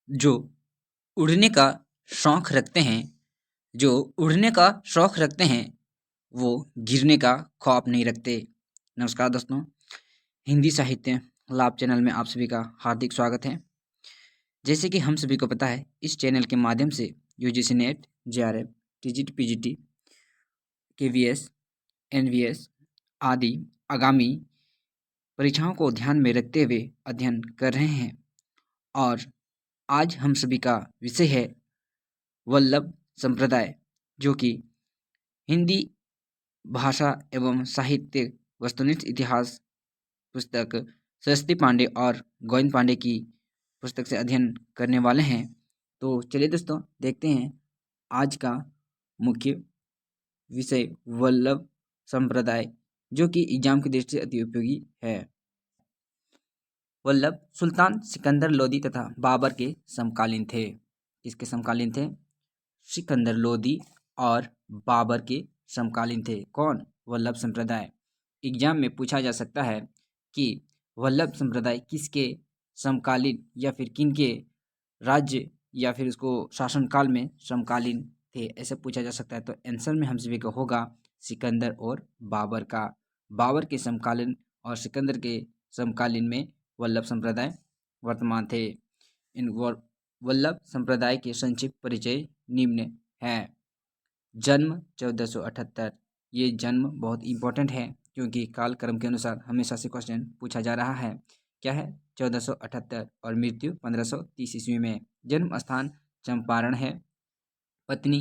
जो उड़ने का शौक रखते हैं जो उड़ने का शौक रखते हैं वो गिरने का खौफ नहीं रखते। नमस्कार दोस्तों, हिंदी साहित्य लाभ चैनल में आप सभी का हार्दिक स्वागत है। जैसे कि हम सभी को पता है, इस चैनल के माध्यम से UGC NET, JRF, TGT, PGT, KVS, NVS आदि आगामी परीक्षाओं को ध्यान में रखते हुए अध्ययन कर रहे हैं। और आज हम सभी का विषय है वल्लभ संप्रदाय, जो कि हिंदी भाषा एवं साहित्य वस्तुनिष्ठ इतिहास पुस्तक सरस्वती पांडे और गोविंद पांडे की पुस्तक से अध्ययन करने वाले हैं। तो चलिए दोस्तों, देखते हैं आज का मुख्य विषय वल्लभ संप्रदाय, जो कि एग्जाम की दृष्टि से अति उपयोगी है। वल्लभ सुल्तान सिकंदर लोदी तथा बाबर के समकालीन थे। किसके समकालीन थे? सिकंदर लोदी और बाबर के समकालीन थे। कौन? वल्लभ संप्रदाय। एग्जाम में पूछा जा सकता है कि वल्लभ संप्रदाय किसके समकालीन या फिर किनके राज्य या फिर उसको शासनकाल में समकालीन थे, ऐसे पूछा जा सकता है। तो आंसर में हम सभी को होगा सिकंदर और बाबर का। बाबर के समकालीन और सिकंदर के समकालीन में वल्लभ संप्रदाय वर्तमान थे। इन वल्लभ संप्रदाय के संक्षिप्त परिचय निम्न है। जन्म 1478। ये जन्म बहुत इंपॉर्टेंट है, क्योंकि कालक्रम के अनुसार हमेशा से क्वेश्चन पूछा जा रहा है। क्या है? 1478। और मृत्यु 1530 ईस्वी में। जन्म स्थान चंपारण है। पत्नी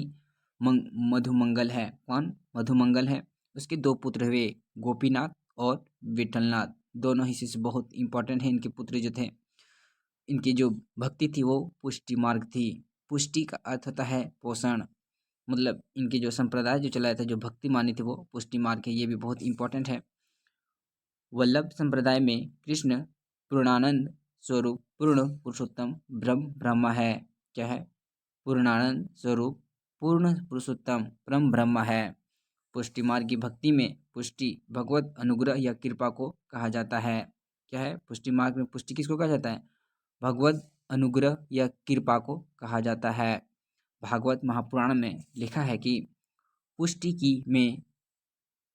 मधुमंगल है। कौन? मधुमंगल है। उसके दो पुत्र हुए, गोपीनाथ और विठलनाथ। दोनों ही से बहुत इंपॉर्टेंट है। इनके पुत्र जो थे, इनकी जो भक्ति थी वो पुष्टि मार्ग थी। पुष्टि का अर्थ होता है पोषण, मतलब इनके जो संप्रदाय जो चलाया था, जो भक्ति मानी थी, वो पुष्टि मार्ग है। ये भी बहुत इंपॉर्टेंट है। वल्लभ संप्रदाय में कृष्ण पूर्णानंद स्वरूप पूर्ण पुरुषोत्तम ब्रह्म है। क्या है? पूर्णानंद स्वरूप पूर्ण पुरुषोत्तम परम ब्रह्म है। पुष्टि मार्ग की भक्ति में पुष्टि भगवत अनुग्रह या कृपा को कहा जाता है। क्या है? पुष्टि मार्ग में पुष्टि किसको कहा जाता है? भगवत अनुग्रह या कृपा को कहा जाता है। भागवत महापुराण में लिखा है कि पुष्टि की में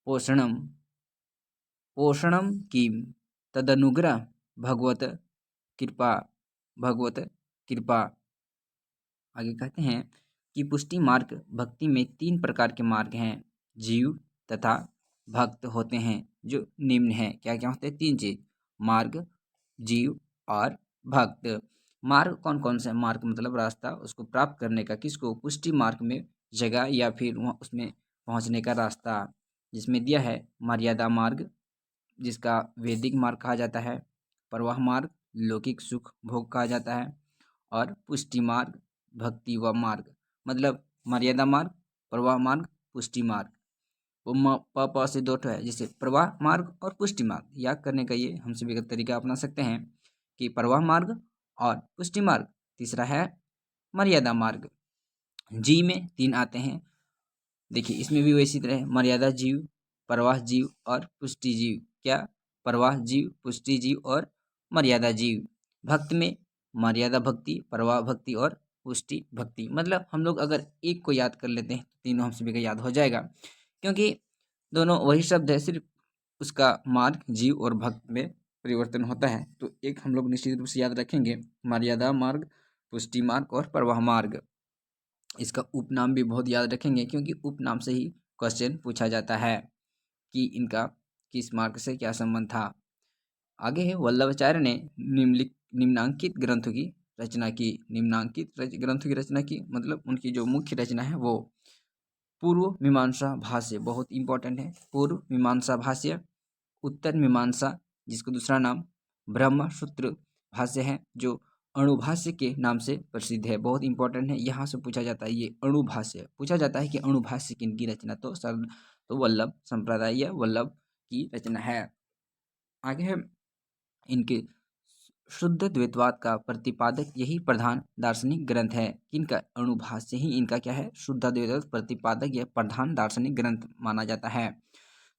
पोषणम पोषणम की तदनुग्रह भगवत कृपा भगवत कृपा। आगे कहते हैं कि पुष्टि मार्ग भक्ति में 3 प्रकार के मार्ग हैं, जीव तथा भक्त होते हैं, जो निम्न है। क्या क्या होते हैं? 3 चीज, मार्ग, जीव और भक्त। मार्ग कौन कौन सा? मार्ग मतलब रास्ता, उसको प्राप्त करने का। किसको? पुष्टि मार्ग में जगह या फिर वहाँ उसमें पहुँचने का रास्ता, जिसमें दिया है मर्यादा मार्ग, जिसका वैदिक मार्ग कहा जाता है। प्रवाह मार्ग लौकिक सुख भोग कहा जाता है। और पुष्टि मार्ग भक्ति व मार्ग, मतलब मर्यादा मार्ग, प्रवाह मार्ग, पुष्टि मार्ग। वो प से 2 है, जैसे प्रवाह मार्ग और पुष्टि मार्ग। याद करने का ये हम सभी का तरीका अपना सकते हैं कि प्रवाह मार्ग और पुष्टि मार्ग। तीसरा है मर्यादा मार्ग। जी में 3 आते हैं। देखिए, इसमें भी वैसी तरह है, मर्यादा जीव, प्रवाह जीव और पुष्टि जीव। क्या? प्रवाह जीव, पुष्टि जीव और मर्यादा जीव। भक्त में मर्यादा भक्ति, प्रवाह भक्ति और पुष्टि भक्ति। मतलब हम लोग अगर एक को याद कर लेते हैं तो तीनों हम सभी का याद हो जाएगा, क्योंकि दोनों वही शब्द है, सिर्फ उसका मार्ग जीव और भक्त में परिवर्तन होता है। तो एक हम लोग निश्चित रूप से याद रखेंगे, मर्यादा मार्ग, पुष्टि मार्ग और प्रवाह मार्ग। इसका उपनाम भी बहुत याद रखेंगे, क्योंकि उपनाम से ही क्वेश्चन पूछा जाता है कि इनका किस मार्ग से क्या संबंध था। आगे है, वल्लभाचार्य ने निम्नांकित ग्रंथों की रचना की। निम्नांकित ग्रंथों की रचना की मतलब उनकी जो मुख्य रचना है वो पूर्व मीमांसा भाष्य, बहुत इंपॉर्टेंट है। पूर्व मीमांसा भाष्य, उत्तर मीमांसा, जिसको दूसरा नाम ब्रह्म सूत्र भाष्य है, जो अणुभाष्य के नाम से प्रसिद्ध है। बहुत इंपॉर्टेंट है, यहाँ से पूछा जाता है, ये अणुभाष्य पूछा जाता है कि अणुभाष्य किनकी रचना? तो वल्लभ संप्रदाय या वल्लभ की रचना है। आगे है, इनके शुद्ध द्वैतवाद का प्रतिपादक यही प्रधान दार्शनिक ग्रंथ है। किनका? अणुभाष्य ही इनका क्या है? शुद्ध द्वैतवाद प्रतिपादक या प्रधान दार्शनिक ग्रंथ माना जाता है।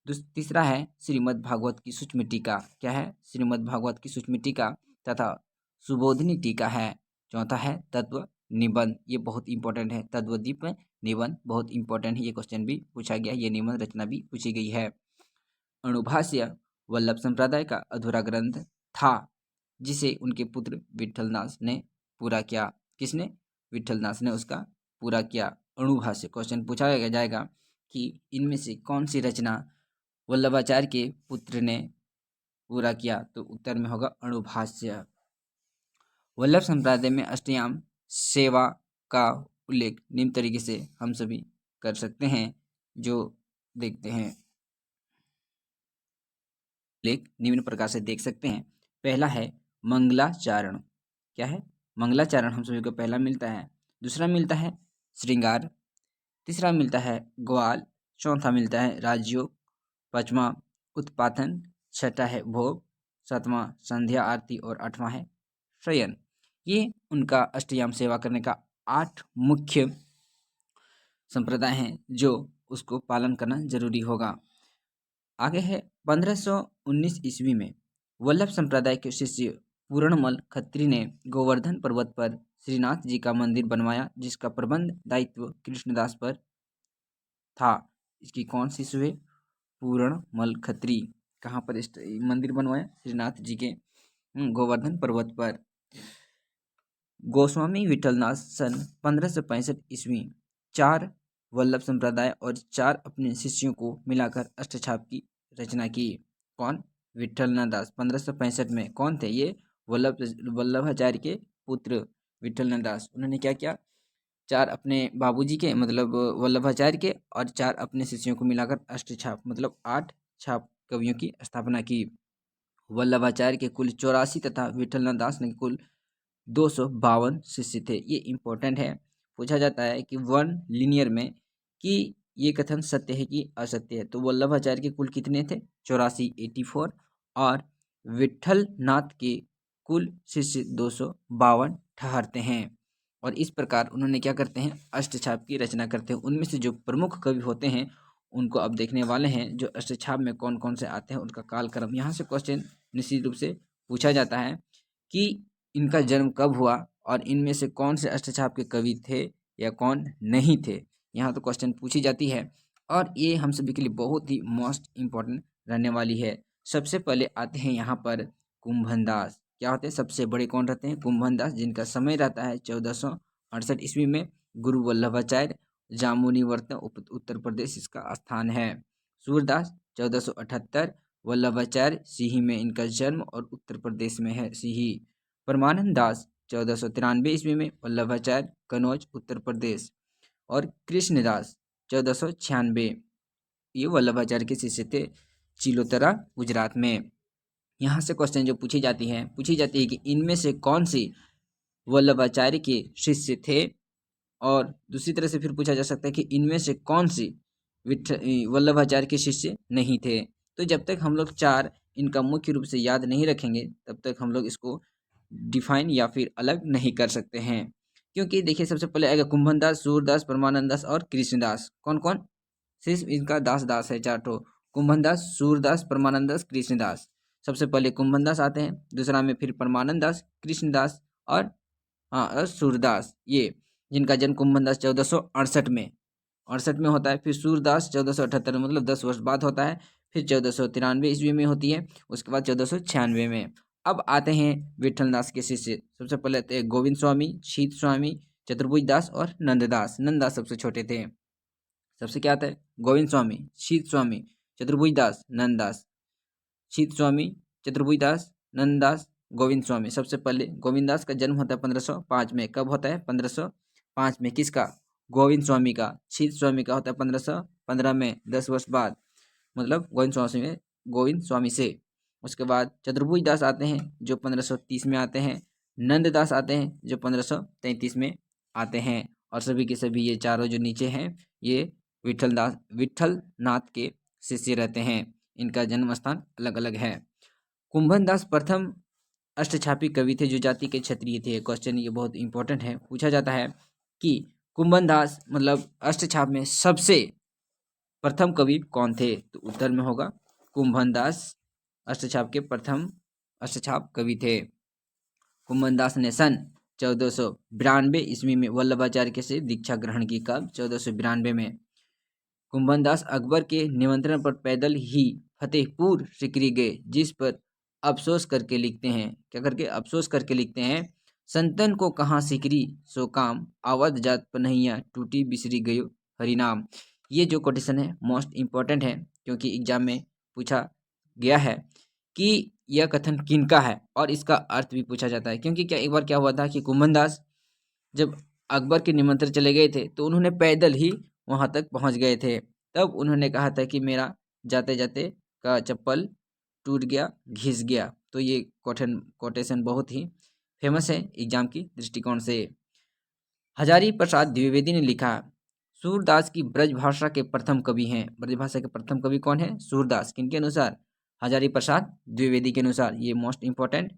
तीसरा है श्रीमद् भागवत की सूक्ष्म टीका। क्या है? श्रीमद् भागवत की सूक्ष्म टीका तथा सुबोधिनी टीका है। चौथा है तत्व निबंध, ये बहुत इंपॉर्टेंट है। तत्वदीप निबंध बहुत इंपॉर्टेंट है, ये क्वेश्चन भी पूछा गया, ये निबंध रचना भी पूछी गई है। अणुभाष्य वल्लभ संप्रदाय का अधूरा ग्रंथ था जिसे उनके पुत्र विठलदास ने पूरा किया। किसने? विठलदास ने उसका पूरा किया। अणुभाष्य क्वेश्चन पूछा जाएगा कि इनमें से कौन सी रचना वल्लभाचार्य के पुत्र ने पूरा किया, तो उत्तर में होगा अणुभाष्य। वल्लभ संप्रदाय में अष्टयाम सेवा का उल्लेख निम्न तरीके से हम सभी कर सकते हैं, जो देखते हैं। उल्लेख निम्न प्रकार से देख सकते हैं। पहला है मंगलाचारण। क्या है? मंगलाचारण हम सभी को पहला मिलता है। दूसरा मिलता है श्रृंगार। तीसरा मिलता है ग्वाल। चौथा मिलता है राजयोग। पांचवा उत्पातन। छठा है भोग। सातवां संध्या आरती और आठवां है शयन। ये उनका अष्टयाम सेवा करने का 8 मुख्य संप्रदाय हैं जो उसको पालन करना जरूरी होगा। आगे है 1519 ईस्वी में वल्लभ संप्रदाय के शिष्य पूर्णमल खत्री ने गोवर्धन पर्वत पर श्रीनाथ जी का मंदिर बनवाया, जिसका प्रबंध दायित्व कृष्णदास पर था। इसकी कौन सी शिष्य है? पूर्णमल खत्री। कहाँ पर मंदिर बनवाया? श्रीनाथ जी के गोवर्धन पर्वत पर। गोस्वामी विठलदास सन 1565 ईस्वी 4 वल्लभ संप्रदाय और 4 अपने शिष्यों को मिलाकर अष्टछाप की रचना की। कौन? विठलनाथ दास 1565 में कौन थे ये? वल्लभाचार्य के पुत्र विठलनाथ दास। उन्होंने क्या किया? 4 अपने बाबूजी के मतलब वल्लभाचार्य के और 4 अपने शिष्यों को मिलाकर अष्टछाप मतलब 8 छाप कवियों की स्थापना की। वल्लभाचार्य के कुल 84 तथा विठलनाथ दास ने कुल 252 शिष्य थे। ये इंपॉर्टेंट है, पूछा जाता है कि वन लीनियर में कि ये कथन सत्य है कि असत्य है। तो वल्लभाचार्य के कुल कितने थे? 84 84 और विठल नाथ के कुल शिष्य 252 ठहरते हैं। और इस प्रकार उन्होंने क्या करते हैं? अष्टछाप की रचना करते हैं। उनमें से जो प्रमुख कवि होते हैं उनको अब देखने वाले हैं, जो अष्टछाप में कौन कौन से आते हैं, उनका कालक्रम। यहाँ से क्वेश्चन निश्चित रूप से पूछा जाता है कि इनका जन्म कब हुआ और इनमें से कौन से अष्टछाप के कवि थे या कौन नहीं थे। यहाँ तो क्वेश्चन पूछी जाती है और ये हम सभी के लिए बहुत ही मोस्ट इम्पोर्टेंट रहने वाली है। सबसे पहले आते हैं यहाँ पर कुंभन दास। क्या होते हैं? सबसे बड़े कौन रहते हैं? कुंभन दास, जिनका समय रहता है 1468 ईस्वी में। गुरु वल्लभाचार्य जामुनी वर्तन उत्तर प्रदेश इसका स्थान है। सूरदास 1478, वल्लभाचार्य सिही में इनका जन्म और उत्तर प्रदेश में है सिही। परमानंद दास 1493 ईस्वी में, वल्लभाचार्य कनौज उत्तर प्रदेश। और कृष्णदास 1496, ये वल्लभाचार्य के शिष्य थे, चिलोतरा गुजरात में। यहाँ से क्वेश्चन जो पूछी जाती है कि इनमें से कौन सी वल्लभाचार्य के शिष्य थे, और दूसरी तरह से फिर पूछा जा सकता है कि इनमें से कौन सी वल्लभाचार्य के शिष्य नहीं थे। तो जब तक हम लोग 4 इनका मुख्य रूप से याद नहीं रखेंगे तब तक हम लोग इसको डिफाइन या फिर अलग नहीं कर सकते हैं। क्योंकि देखिए सबसे पहले आएगा कुंभन दास, सूरदास, परमानंद दास और कृष्णदास। कौन कौन? सिर्फ इनका दास है 4 ठो। कुंभन दास, सूरदास, परमानंद दास, कृष्णदास। सबसे पहले कुंभन दास आते हैं, दूसरा में फिर परमानंद दास, कृष्णदास और सूरदास, ये जिनका जन्म कुंभन दास 1468 में 68 में होता है। फिर सूरदास 1478 में मतलब 10 वर्ष बाद होता है। फिर 1493 ईस्वी में होती है, उसके बाद 1496 में। अब आते हैं विठलदास के शिष्य। सबसे पहले आते हैं गोविंद स्वामी, शीत स्वामी, चतुर्भुज दास और नंददास। नंददास सबसे छोटे थे। सबसे क्या आता है? गोविंद स्वामी, शीत स्वामी, चतुर्भुज दास, नंददास। शीत स्वामी, चतुर्भुज दास, नंददास, गोविंद स्वामी। सबसे पहले गोविंद दास का जन्म होता है 1505 में। कब होता है? 1505 में। किसका? गोविंद स्वामी का। शीत स्वामी का होता है 1515 में, 10 वर्ष बाद, मतलब गोविंद स्वामी से। उसके बाद चतुर्भुज दास आते हैं जो 1530 में आते हैं। नंददास आते हैं जो 1533 में आते हैं। और सभी के सभी ये चारों जो नीचे हैं ये विठल नाथ के शिष्य रहते हैं। इनका जन्म स्थान अलग अलग है। कुंभन दास प्रथम अष्टछापी कवि थे जो जाति के क्षत्रिय थे। क्वेश्चन ये बहुत इंपॉर्टेंट है, पूछा जाता है कि कुंभन दास मतलब अष्टछाप में सबसे प्रथम कवि कौन थे, तो उत्तर में होगा कुंभन दास अष्टछाप के प्रथम अष्टछाप कवि थे। कुंभन दास ने सन 1492 ईस्वी में वल्लभाचार्य से दीक्षा ग्रहण की। कब? 1492 में। कुंभनदास अकबर के निमंत्रण पर पैदल ही फतेहपुर सिकरी गए, जिस पर अफसोस करके लिखते हैं, क्या करके? अफसोस करके लिखते हैं, संतन को कहाँ सिकरी सो काम, आवत जात पनहिया टूटी बिसरी गयो हरिनाम। ये जो कोटेशन है मोस्ट इम्पोर्टेंट है, क्योंकि एग्जाम में पूछा गया है कि यह कथन किनका है, और इसका अर्थ भी पूछा जाता है। क्योंकि एक बार क्या हुआ था कि कुंभनदास जब अकबर के निमंत्रण चले गए थे तो उन्होंने पैदल ही वहां तक पहुंच गए थे। तब उन्होंने कहा था कि मेरा जाते जाते का चप्पल टूट गया, घिस गया। तो ये कोटेशन बहुत ही फेमस है एग्जाम की दृष्टिकोण से। हजारी प्रसाद द्विवेदी ने लिखा, सूरदास की ब्रजभाषा के प्रथम कवि हैं। ब्रजभाषा के प्रथम कवि कौन है? सूरदास। किनके अनुसार? हजारी प्रसाद द्विवेदी के अनुसार। ये मोस्ट इंपॉर्टेंट।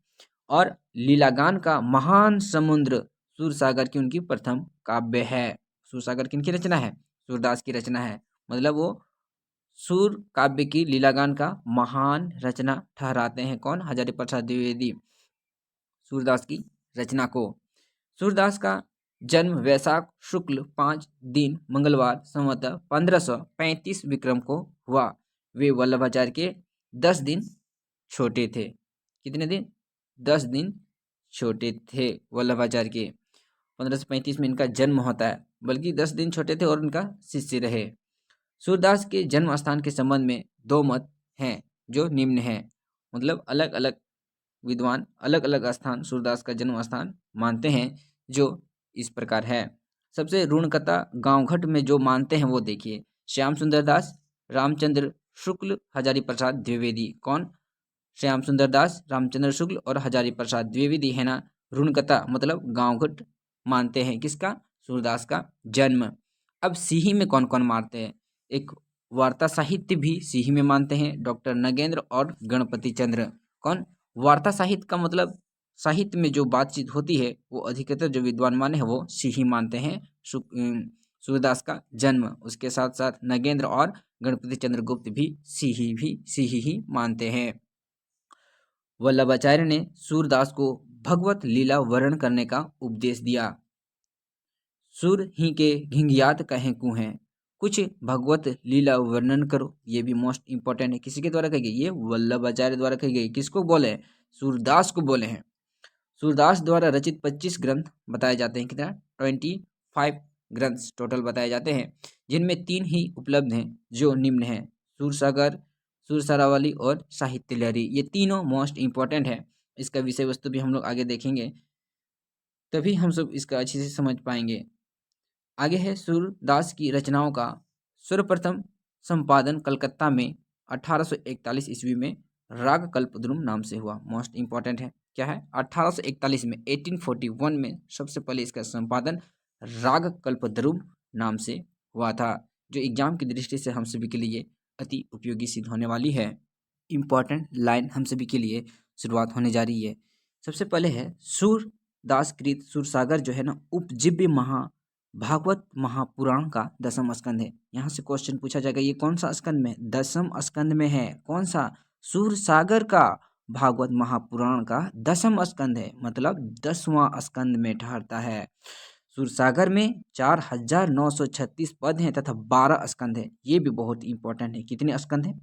और लीलागान का महान समुद्र सूरसागर की उनकी प्रथम काव्य है। सूरसागर किनकी रचना है? सूरदास की रचना है। मतलब वो सूर काव्य की लीलागान का महान रचना ठहराते हैं। कौन? हजारी प्रसाद द्विवेदी सूरदास की रचना को। सूरदास का जन्म वैशाख शुक्ल 5 दिन मंगलवार संवत 1535 विक्रम को हुआ। वे वल्लभाचार्य के 10 दिन छोटे थे। कितने दिन? 10 दिन छोटे थे वल्लभाचार्य के। 1535 में इनका जन्म होता है, बल्कि 10 दिन छोटे थे और उनका शिष्य रहे। सूरदास के जन्म स्थान के संबंध में दो मत हैं, जो निम्न हैं। मतलब अलग अलग विद्वान अलग अलग स्थान सूरदास का जन्म स्थान मानते हैं, जो इस प्रकार है। सबसे ऋणकता गांवघट में जो मानते हैं वो देखिए, श्याम सुंदर दास, रामचंद्र शुक्ल, हजारी प्रसाद द्विवेदी। कौन? श्याम सुंदर दास, रामचंद्र शुक्ल और हजारी प्रसाद द्विवेदी है ना। ऋणकता मतलब गांवघट मानते हैं किसका? सूरदास का जन्म। अब सीही में कौन कौन मानते हैं? एक वार्ता साहित्य भी सीही में मानते हैं, डॉक्टर नगेंद्र और गणपति चंद्र। कौन? वार्ता साहित्य का मतलब साहित्य में जो बातचीत होती है वो अधिकतर जो विद्वान माने हैं वो सीही मानते हैं सूरदास का जन्म। उसके साथ साथ नगेंद्र और गणपति चंद्रगुप्त भी सीही ही मानते हैं। वल्लभाचार्य ने सूरदास को भगवत लीला वर्णन करने का उपदेश दिया। सुर ही के घिंघियात कहें कुहें, कुछ भगवत लीला वर्णन करो। ये भी मोस्ट इंपॉर्टेंट है। किसी के द्वारा कही गई? ये वल्लभाचार्य द्वारा कही गई। किसको बोले हैं? सूरदास को बोले हैं। सूरदास द्वारा रचित 25 ग्रंथ बताए जाते हैं। कितना? 25 ग्रंथ टोटल बताए जाते हैं, जिनमें 3 ही उपलब्ध हैं, जो निम्न है: सूरसागर, सुरसरावली और साहित्य लहरी। ये तीनों मोस्ट इंपॉर्टेंट है। इसका विषय वस्तु भी हम लोग आगे देखेंगे, तभी हम सब इसका अच्छे से समझ पाएंगे। आगे है सूरदास की रचनाओं का सर्वप्रथम संपादन कलकत्ता में 1841 ईस्वी में राग कल्पद्रुम नाम से हुआ। मोस्ट इंपॉर्टेंट है। क्या है? 1841 में 1841 में सबसे पहले इसका संपादन राग कल्पद्रुम नाम से हुआ था, जो एग्जाम की दृष्टि से हम सभी के लिए अति उपयोगी सिद्ध होने वाली है। इंपॉर्टेंट लाइन हम सभी के लिए शुरुआत होने जा रही है। सबसे पहले है सूरदास कृत सूरसागर जो है ना, उपजीव्य भागवत महापुराण का 10वां स्कंद है। यहाँ से क्वेश्चन पूछा जाएगा, ये कौन सा स्कंद में? 10वां स्कंद में है। कौन सा? सूरसागर का भागवत महापुराण का 10वां स्कंद है, मतलब 10वां स्कंद में ठहरता है। सूरसागर में 4936 पद हैं तथा 12 स्कंद है। ये भी बहुत इंपॉर्टेंट है। कितने स्कंद हैं?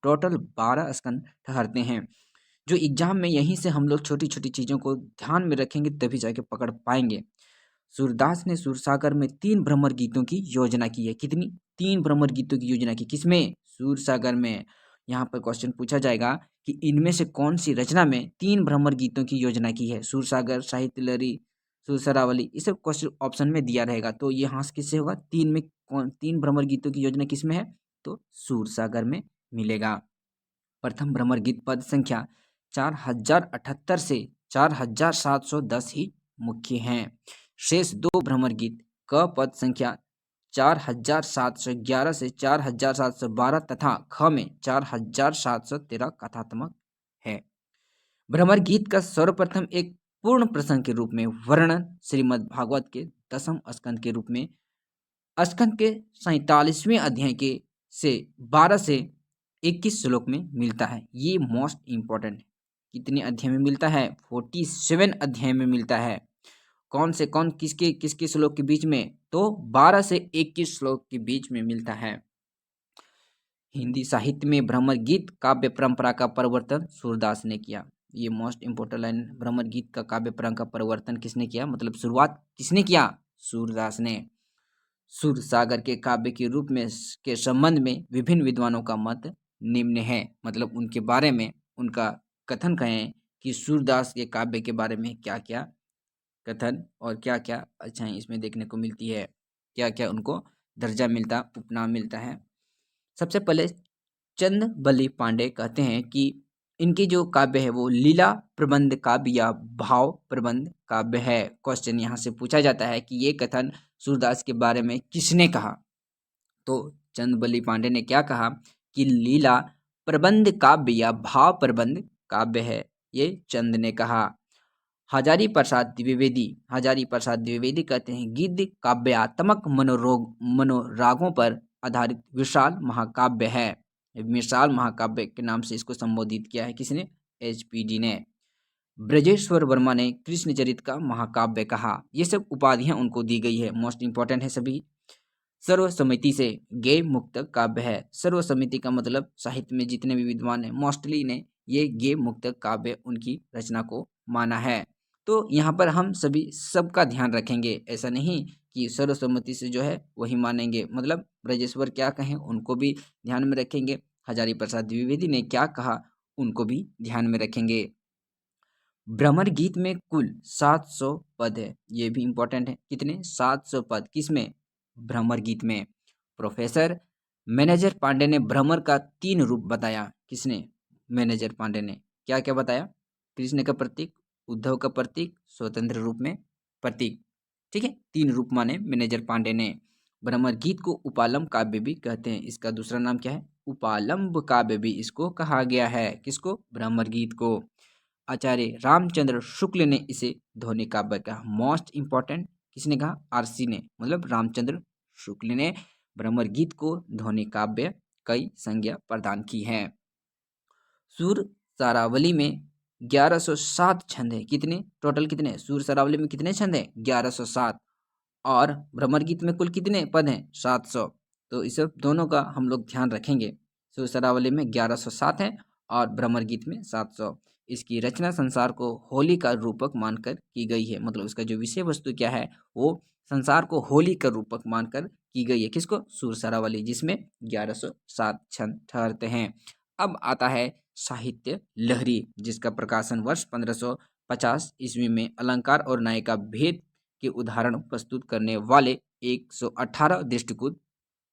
टोटल 12 स्कंद ठहरते हैं, जो एग्जाम में यहीं से हम लोग छोटी छोटी चीज़ों को ध्यान में रखेंगे तभी जाके पकड़ पाएंगे। सूरदास ने सूरसागर में 3 भ्रमर गीतों की योजना की है। कितनी? 3 भ्रमर गीतों की योजना की। किसमें? सूरसागर में। यहाँ पर क्वेश्चन पूछा जाएगा कि इनमें से कौन सी रचना में 3 भ्रमर गीतों की योजना की है? सूरसागर, साहित्य लहरी, सुरसरावली, ये सब क्वेश्चन ऑप्शन में दिया रहेगा। तो ये यहाँ से किससे होगा? 3 में कौन? 3 भ्रमर गीतों की योजना किसमें है? तो सूरसागर में मिलेगा। प्रथम भ्रमर गीत पद संख्या 4078 से 4710 ही मुख्य हैं। शेष 2 भ्रमर गीत क पद संख्या 4711 से 4712 तथा ख में 4713 कथात्मक है। भ्रमर गीत का सर्वप्रथम एक पूर्ण प्रसंग के रूप में वर्णन श्रीमद् भागवत के 10वें स्कंद के रूप में स्कंद के 47वें अध्याय के से 12 से 21 श्लोक में मिलता है। ये मोस्ट इंपॉर्टेंट है। कितने अध्याय में मिलता है? 47 अध्याय में मिलता है। कौन से कौन किसके किसके श्लोक के बीच में, तो 12 से 21 श्लोक के बीच में मिलता है। हिंदी साहित्य में भ्रमर गीत काव्य परंपरा का परिवर्तन सूरदास ने किया। ये मोस्ट इंपोर्टेंट लाइन, भ्रमर गीत का काव्य परंपरा का परिवर्तन किसने किया, मतलब शुरुआत किसने किया, सूरदास ने। सूर सागर के काव्य के रूप में के संबंध में विभिन्न विद्वानों का मत निम्न है, मतलब उनके बारे में उनका कथन कहें कि सूरदास के काव्य के बारे में क्या क्या कथन और क्या क्या अच्छाई इसमें देखने को मिलती है, क्या क्या उनको दर्जा मिलता, उपनाम मिलता है। सबसे पहले चंद बली पांडे कहते हैं कि इनकी जो काव्य है वो लीला प्रबंध काव्य या भाव प्रबंध काव्य है। क्वेश्चन यहाँ से पूछा जाता है कि ये कथन सूरदास के बारे में किसने कहा, तो चंद बली पांडे ने क्या कहा कि लीला प्रबंध काव्य या भाव प्रबंध काव्य है, ये चंद ने कहा। हजारी प्रसाद द्विवेदी कहते हैं गीत काव्यात्मक मनोरागों पर आधारित विशाल महाकाव्य है। विशाल महाकाव्य के नाम से इसको संबोधित किया है किसने, HPD ने। ब्रजेश्वर वर्मा ने कृष्ण चरित का महाकाव्य कहा। ये सब उपाधियां उनको दी गई है, मोस्ट इंपॉर्टेंट है सभी। सर्वसम्मति से गेय मुक्त काव्य है। सर्वसम्मति का मतलब साहित्य में जितने भी विद्वान हैं मोस्टली ने ये गेय मुक्त काव्य उनकी रचना को माना है। तो यहाँ पर हम सभी सबका ध्यान रखेंगे, ऐसा नहीं कि सर्वसम्मति से जो है वही मानेंगे, मतलब ब्रजेश्वर क्या कहें उनको भी ध्यान में रखेंगे, हजारी प्रसाद द्विवेदी ने क्या कहा उनको भी ध्यान में रखेंगे। भ्रमर गीत में कुल 700 पद है, ये भी इंपॉर्टेंट है। कितने, 700 पद किसमें, भ्रमर गीत में। प्रोफेसर मैनेजर पांडे ने भ्रमर का 3 रूप बताया। किसने, मैनेजर पांडे ने क्या क्या बताया, कृष्ण का प्रतीक, उद्धव का प्रतीक, स्वतंत्र रूप में प्रतीक, ठीक है, 3 रूप माने मैनेजर पांडे ने। भ्रमर गीत को उपालंब काव्य भी कहते हैं, इसका दूसरा नाम क्या है, उपालंब काव्य भी इसको कहा गया है। किसको, भ्रमर गीत को। आचार्य रामचंद्र शुक्ल ने इसे ध्वनि काव्य कहा। मोस्ट इंपॉर्टेंट किसने कहा, RC ने, मतलब रामचंद्र शुक्ल ने भ्रमर गीत को ध्वनि काव्य कई संज्ञा प्रदान की है। सूर सारावली में 1107 छंद है। कितने, टोटल कितने, सूर सारावली में कितने छंद हैं, 1107, और भ्रमर गीत में कुल कितने पद हैं, 700। तो इस दोनों का हम लोग ध्यान रखेंगे। सूर सारावली में 1107 है और भ्रमर गीत में 700। इसकी रचना संसार को होली का रूपक मानकर की गई है, मतलब उसका जो विषय वस्तु क्या है वो संसार को होली का रूपक मानकर की गई है। किसको, सूर सारावली, जिसमें 1107 छंद ठहरते हैं। अब आता है साहित्य लहरी, जिसका प्रकाशन वर्ष 1550 ईस्वी में अलंकार और नायिका भेद के उदाहरण प्रस्तुत करने वाले 118 दृष्टिकृत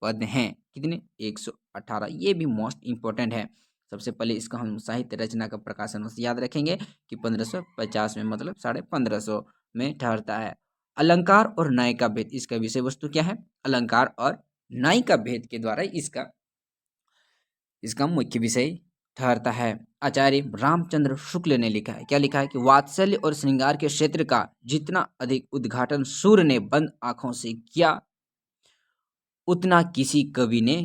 पद हैं। कितने, 118, ये भी मोस्ट इंपॉर्टेंट है। सबसे पहले इसका हम साहित्य रचना का प्रकाशन याद रखेंगे कि 1550 में, मतलब 1550 में ठहरता है। अलंकार और नायिका भेद, इसका विषय वस्तु क्या है, अलंकार और नायिका भेद के द्वारा इसका मुख्य विषय ठहरता है। आचार्य रामचंद्र शुक्ल ने लिखा है, क्या लिखा है कि वात्सल्य और श्रृंगार के क्षेत्र का जितना अधिक उद्घाटन सूर्य ने बंद आंखों से किया उतना किसी कवि ने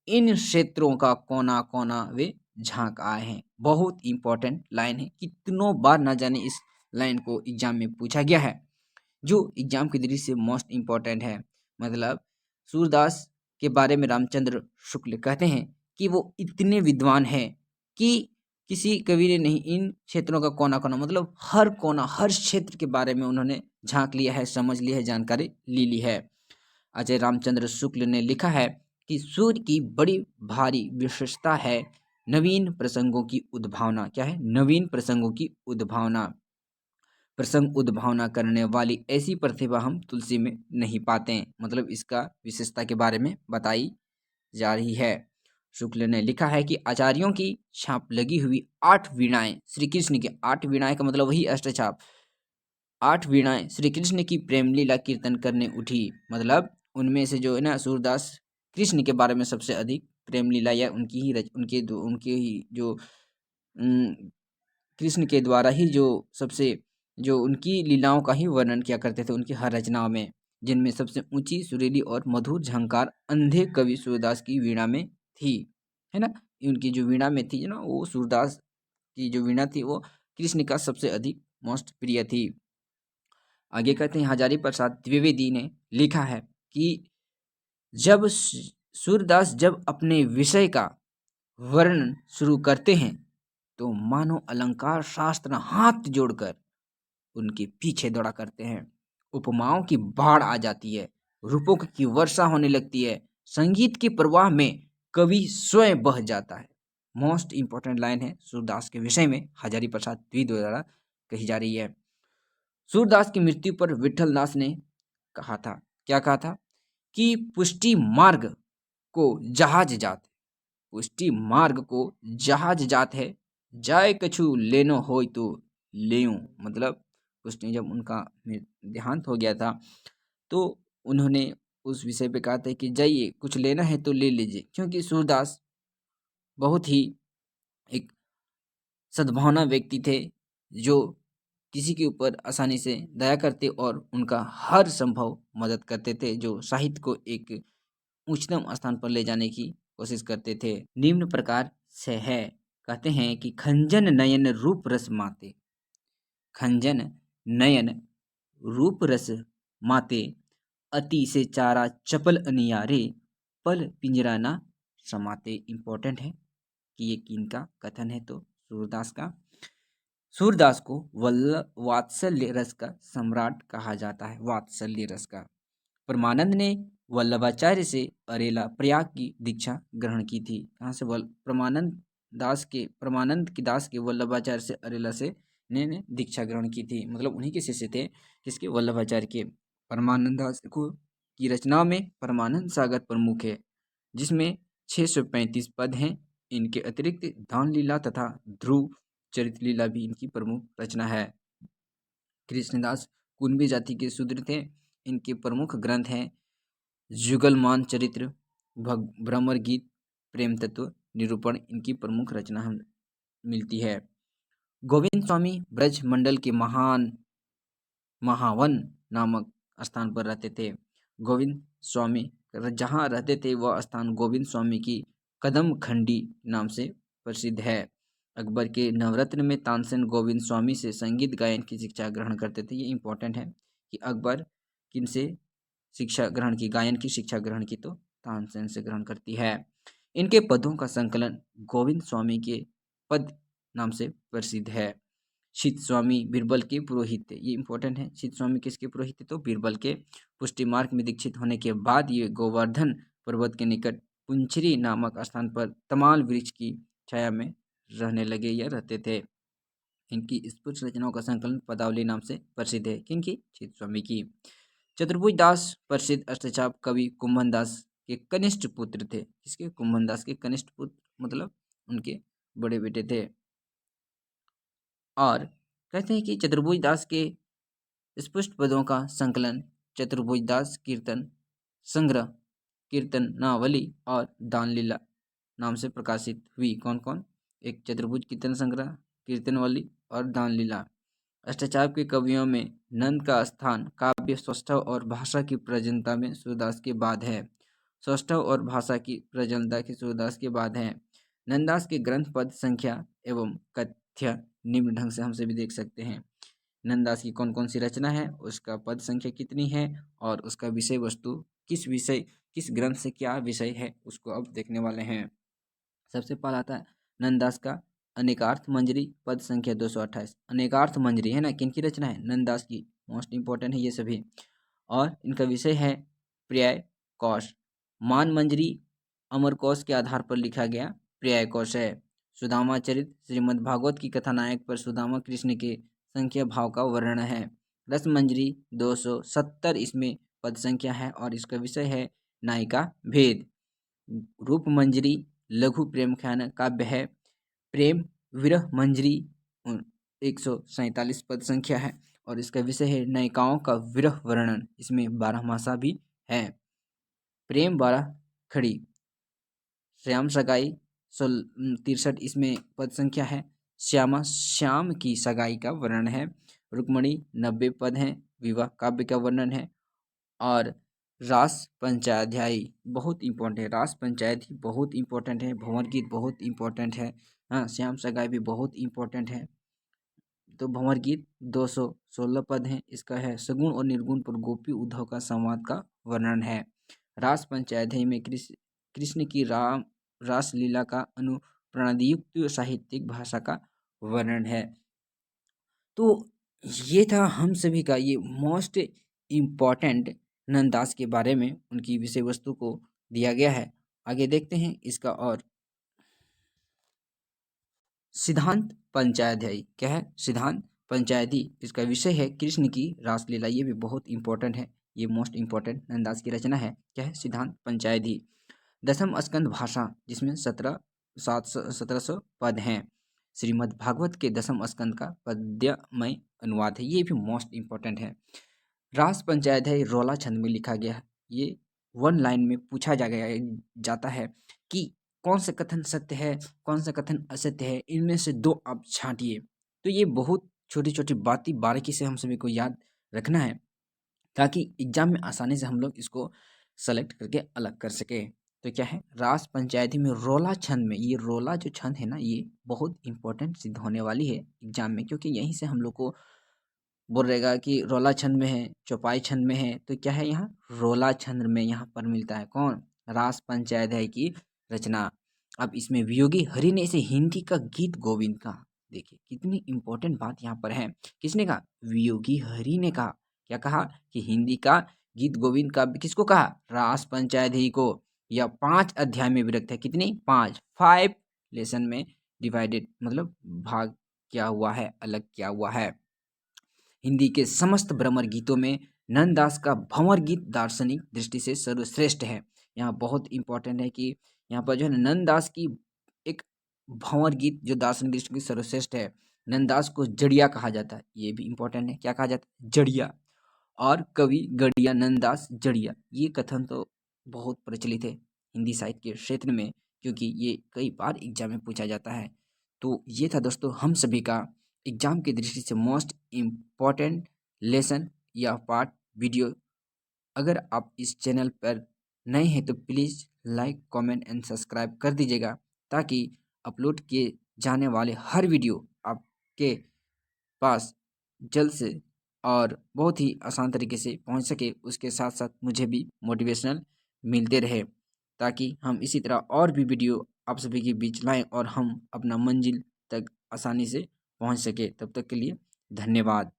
इन क्षेत्रों का कोना कोना वे झांक आए हैं। बहुत इंपॉर्टेंट लाइन है, कितनों बार ना जाने इस लाइन को एग्जाम में पूछा गया है, जो एग्जाम की दृष्टि से मोस्ट इंपॉर्टेंट है। मतलब सूरदास के बारे में रामचंद्र शुक्ल कहते हैं कि वो इतने विद्वान हैं कि किसी कवि ने नहीं, इन क्षेत्रों का कोना कोना, मतलब हर कोना हर क्षेत्र के बारे में उन्होंने झांक लिया है, समझ लिया है, जानकारी ली है। अजय रामचंद्र शुक्ल ने लिखा है कि सूर्य की बड़ी भारी विशेषता है नवीन प्रसंगों की उद्भावना। क्या है, नवीन प्रसंगों की उद्भावना। प्रसंग उद्भावना करने वाली ऐसी प्रतिभा हम तुलसी में नहीं पाते हैं, मतलब इसका विशेषता के बारे में बताई जा रही है। शुक्ल ने लिखा है कि आचार्यों की छाप लगी हुई 8 वीणाएं, श्री कृष्ण की 8 वीणाएं का मतलब वही अष्टछाप, 8 वीणाएं श्री कृष्ण की प्रेम लीला कीर्तन करने उठी। मतलब उनमें से जो है ना, सूरदास कृष्ण के बारे में सबसे अधिक प्रेम लीला या उनके ही जो कृष्ण के द्वारा ही जो सबसे जो उनकी लीलाओं का ही वर्णन किया करते थे उनकी हर रचनाओं में, जिनमें सबसे ऊंची सुरीली और मधुर झंकार अंधे कवि सूरदास की वीणा में थी, है ना। उनकी जो वीणा में थी ना, वो सूरदास की जो वीणा थी वो कृष्ण का सबसे अधिक मोस्ट प्रिय थी। आगे कहते हैं हजारी प्रसाद द्विवेदी ने लिखा है कि जब सूरदास जब अपने विषय का वर्णन शुरू करते हैं तो मानो अलंकार शास्त्र हाथ जोड़कर उनके पीछे दौड़ा करते हैं। उपमाओं की बाढ़ आ जाती है, रूपों की वर्षा होने लगती है, संगीत के प्रवाह में कवि स्वयं बह जाता है। मोस्ट इंपॉर्टेंट लाइन है सूरदास के विषय में हजारी प्रसाद द्विवेदी द्वारा कही जा रही है। सूरदास की मृत्यु पर विठल दास ने कहा था, क्या कहा था कि पुष्टि मार्ग को जहाज जात, पुष्टि मार्ग को जहाज जात है, जाय कछु लेनो होय तो लेऊं। मतलब पुष्टि जब उनका देहांत हो गया था तो उन्होंने उस विषय पे कहा था कि जाइए कुछ लेना है तो ले लीजिए, क्योंकि सूरदास बहुत ही एक सद्भावना व्यक्ति थे जो किसी के ऊपर आसानी से दया करते और उनका हर संभव मदद करते थे, जो साहित्य को एक उच्चतम स्थान पर ले जाने की कोशिश करते थे। निम्न प्रकार से है, कहते हैं कि खंजन नयन रूप रस माते, खंजन नयन रूप रस माते, अति से चारा चपल अनियारे, पल पिंजरा ना समाते। इंपॉर्टेंट है कि ये किनका कथन है, तो सूरदास का। सूरदास को वात्सल्य रस का सम्राट कहा जाता है, वात्सल्य रस का। परमानंद ने वल्लभाचार्य से अरेला प्रयाग की दीक्षा ग्रहण की थी। कहाँ से? परमानंद की दास के वल्लभाचार्य से अरेला से ने दीक्षा ग्रहण की थी, मतलब उन्हीं के शिष्य थे, किसके? वल्लभाचार्य के। परमानंद दास को की रचनाओं में परमानंद सागर प्रमुख है, जिसमें 635 पद हैं। इनके अतिरिक्त दान लीला तथा ध्रुव चरित्र लीला भी इनकी प्रमुख रचना है। कृष्णदास कुंभी जाति के शूद्र थे। इनके प्रमुख ग्रंथ हैं जुगलमान चरित्र, भ्रमर गीत, प्रेम तत्व निरूपण। इनकी प्रमुख रचना हम मिलती है। गोविंद स्वामी ब्रज मंडल के महावन नामक स्थान पर रहते थे। गोविंद स्वामी जहाँ रहते थे वह स्थान गोविंद स्वामी की कदम खंडी नाम से प्रसिद्ध है। अकबर के नवरत्न में तानसेन गोविंद स्वामी से संगीत गायन की शिक्षा ग्रहण करते थे। ये इंपॉर्टेंट है कि अकबर किन से शिक्षा ग्रहण की, गायन की शिक्षा ग्रहण की, तो तानसेन से ग्रहण करती है। इनके पदों का संकलन गोविंद स्वामी के पद नाम से प्रसिद्ध है। शीत स्वामी बीरबल के पुरोहित थे। ये इंपॉर्टेंट है, शीत स्वामी किसके पुरोहित थे? तो बीरबल के। पुष्टि मार्ग में दीक्षित होने के बाद ये गोवर्धन पर्वत के निकट पुंचरी नामक स्थान पर तमाल वृक्ष की छाया में रहने लगे या रहते थे। इनकी स्फुट रचनाओं का संकलन पदावली नाम से प्रसिद्ध है। किनकी? शीत स्वामी की। चतुर्भुज दास प्रसिद्ध अष्टचाप कवि कुंभन दास के कनिष्ठ पुत्र थे। किसके? कुंभन दास के कनिष्ठ पुत्र, मतलब उनके बड़े बेटे थे। और कहते हैं कि चतुर्भुज दास के स्पष्ट पदों का संकलन चतुर्भुज दास कीर्तन संग्रह, कीर्तनावली और दान लीला नाम से प्रकाशित हुई। कौन कौन? एक चतुर्भुज कीर्तन संग्रह, कीर्तनवली और दान लीला। अष्टचाप के कवियों में नंद का स्थान काव्य सौष्ठव और भाषा की प्रजनता में सूरदास के बाद है। सौष्ठव और भाषा की प्रजनता के सूरदास के बाद है। नंददास के ग्रंथ पद संख्या एवं कथ्य निम्न ढंग से हमसे भी देख सकते हैं। नंददास की कौन कौन सी रचना है, उसका पद संख्या कितनी है और उसका विषय वस्तु किस ग्रंथ से क्या विषय है, उसको अब देखने वाले हैं। सबसे पहला आता है नंददास का अनेकार्थ मंजरी, पद संख्या 228। अनेकार्थ मंजरी है ना, किनकी रचना है? नंददास की। मोस्ट इंपॉर्टेंट है ये सभी। और इनका विषय है पर्याय कोश। मान मंजरी अमर कोश के आधार पर लिखा गया पर्याय कोश है। सुदामा चरित श्रीमद् भागवत की कथानायक पर सुदामा कृष्ण के संख्या भाव का वर्णन है। रस मंजरी 270 इसमें पद संख्या है और इसका विषय है नायिका भेद। रूप मंजरी लघु प्रेम ख्यान काव्य है। प्रेम विरह मंजरी 147 पद संख्या है और इसका विषय है नायिकाओं का विरह वर्णन। इसमें 12 मासा भी है। प्रेम 12 खड़ी श्याम सगाई 63 इसमें पद संख्या है। श्याम की सगाई का वर्णन है। रुक्मणी 90 पद हैं, विवाह काव्य का वर्णन है। और रास पंचाध्यायी बहुत इंपॉर्टेंट है। रास पंचायत ही बहुत इंपॉर्टेंट है। भंवर गीत बहुत इंपॉर्टेंट है। हाँ, श्याम सगाई भी बहुत इंपॉर्टेंट है। तो भंवर गीत 216 पद हैं। इसका है सगुण और निर्गुण पर गोपी उद्धव का संवाद का वर्णन है। रास पंचाध्यायी में कृष्ण की रासलीला का अनुप्राणियुक्त साहित्यिक भाषा का वर्णन है। तो ये था हम सभी का ये मोस्ट इम्पॉर्टेंट नंददास के बारे में, उनकी विषय वस्तु को दिया गया है। आगे देखते हैं इसका। और सिद्धांत पंचाध्यायी क्या है? सिद्धांत पंचायती इसका विषय है कृष्ण की रासलीला। ये भी बहुत इंपॉर्टेंट है, ये मोस्ट इंपॉर्टेंट नंददास की रचना है। क्या है? सिद्धांत पंचायती। दसम स्कंद भाषा, जिसमें 1700 पद हैं। श्रीमद् भागवत के दसम स्कंद का पद्यमय अनुवाद है। ये भी मोस्ट इंपॉर्टेंट है। रास पंचाध्यायी रोला छंद में लिखा गया है। ये वन लाइन में पूछा जाता है कि कौन सा कथन सत्य है, कौन सा कथन असत्य है, इनमें से दो आप छांटिए। तो ये बहुत छोटी छोटी बातें बारीकी से हम सभी को याद रखना है, ताकि एग्जाम में आसानी से हम लोग इसको सेलेक्ट करके अलग कर सके। तो क्या है? रास पंचायती में रोला छंद में, ये रोला जो छंद है ना, ये बहुत इंपॉर्टेंट सिद्ध होने वाली है एग्जाम में, क्योंकि यहीं से हम लोग को बोल रहेगा कि रोला छंद में है, चौपाई छंद में है। तो क्या है? यहाँ रोला छंद में यहाँ पर मिलता है। कौन? रास पंचाध्याय की रचना। अब इसमें वियोगी हरि ने इसे हिंदी का गीत गोविंद कहा। देखिए कितनी इंपॉर्टेंट बात यहाँ पर है। किसने कहा? वियोगी हरि ने कहा। क्या कहा? कि हिंदी का गीत गोविंद का किसको कहा? रास पंचाध्याय को। यह 5 अध्याय में विभक्त है। कितनी? 5 लेसन में डिवाइडेड, मतलब भाग क्या हुआ है, अलग क्या हुआ है। हिंदी के समस्त भ्रमर गीतों में नंददास का भंवर गीत दार्शनिक दृष्टि से सर्वश्रेष्ठ है। यहाँ बहुत इंपॉर्टेंट है कि यहाँ पर जो है नंददास की एक भंवर गीत जो दार्शनिक दृष्टि से सर्वश्रेष्ठ है। नंददास को जड़िया कहा जाता है, ये भी इंपॉर्टेंट है। क्या कहा जाता है? जड़िया। और कवि गड़िया, नंददास जड़िया, ये कथन तो बहुत प्रचलित है हिंदी साहित्य के क्षेत्र में, क्योंकि ये कई बार एग्जाम में पूछा जाता है। तो ये था दोस्तों हम सभी का एग्जाम की दृष्टि से मोस्ट इम्पॉर्टेंट लेसन या पार्ट वीडियो। अगर आप इस चैनल पर नए हैं तो please like, comment and subscribe कर दीजिएगा, ताकि अपलोड किए जाने वाले हर वीडियो आपके पास जल्द से और बहुत ही आसान तरीके से पहुंच सके। उसके साथ साथ मुझे भी मोटिवेशनल मिलते रहे, ताकि हम इसी तरह और भी वीडियो आप सभी के बीच लाएं और हम अपना मंजिल तक आसानी से पहुंच सके। तब तक के लिए धन्यवाद।